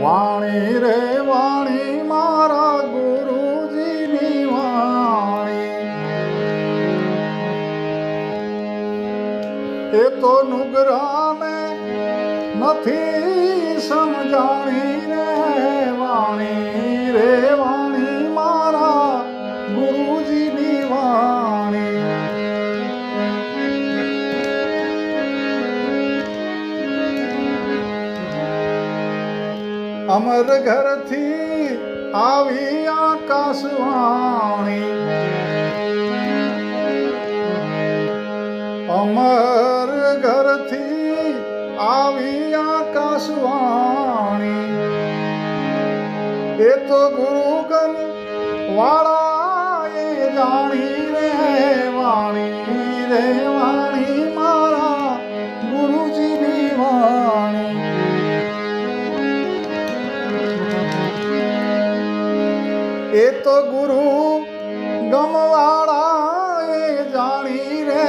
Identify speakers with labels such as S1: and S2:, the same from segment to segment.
S1: વાણી રે વાણી મારા ગુરુજીની વાણી, એ તો નુગરાને નથી સમજાણી રે વાણી મારા ગુરુજીની વાણી. અમર ઘરથી આવી આકાશવાણી, અમર ઘરથી આવી આકાશવાણી, એ તો ગુરુગમ વાળાએ જાણી રે વાણી મારા ગુરુજીની વાણી. એ તો ગુરુ ગમવાળાએ જાણી રે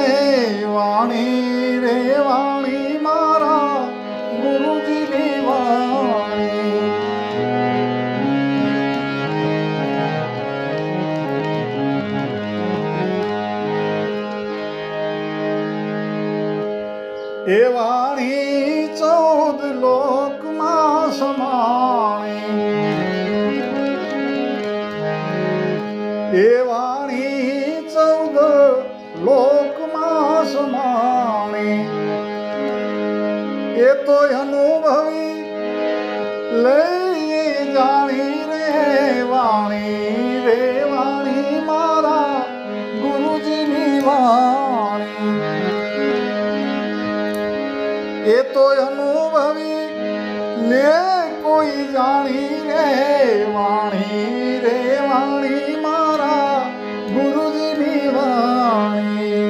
S1: વાણી મારા ગુરુજીની વાણી. એ વાણી 14 લોકમાં સમાણી, એ વાણી 14 લોકમાં સમાણી, એ તો અનુભવી લઈ જાણી રે વાણી મારા ગુરુજીની વાણી. એ તો અનુભવી લે કોઈ જાણી રે વાણી મારા ગુરુજીની વાણી.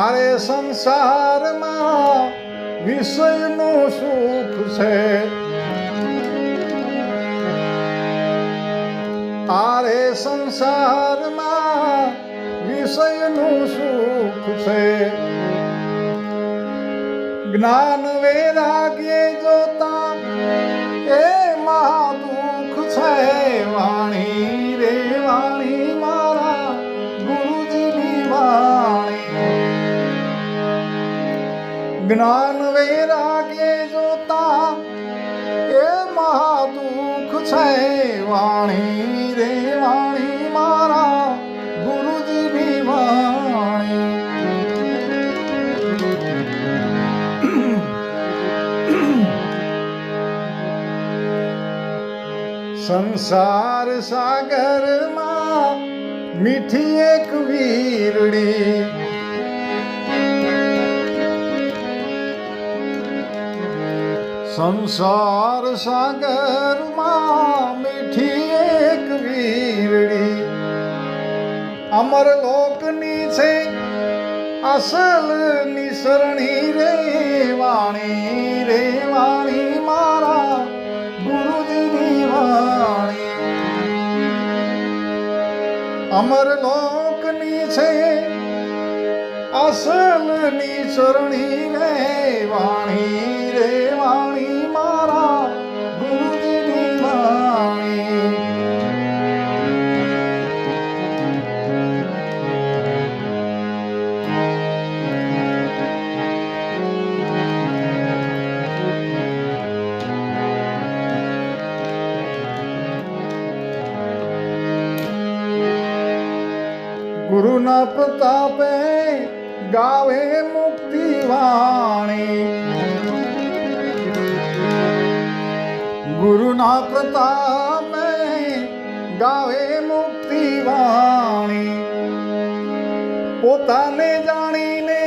S1: આરે સંસારમાં વિષયનું સુખ છે, આરે સંસારમાં વિષયનું સુખ છે, જ્ઞાન વૈરાગ્ય જોતા એમાં દુઃખ છે વાણી મારા ગુરુજીની વાણી. જ્ઞાન વૈરાગ્ય જોતા એમાં દુઃખ છે વાણી મારા ગુરુજીની વાણી. સંસાર સાગરમાં મીઠી એક વીરડી, સંસાર સાગરમાં મીઠી એક વીરડી, અમર લોકની છે અસલ નિસરણી રે વાણી મારા ગુરુજીની વાણી. અમર લોકની છે અસલ નિસરણી રે વાણી મારા ગુરુજીની વાણી. ગુરુના પ્રતાપે ગાવે મુક્તિ વાણી, ગુરુના પ્રતાપે ગાવે મુક્તિ વાણી. પોતાને જાણીને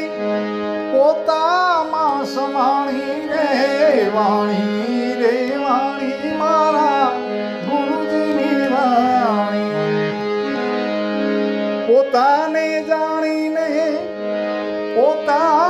S1: પોતામાં સમાણી રે વાણી મારા ગુરુજીની વાણી. પોતાને જાણીને પોતા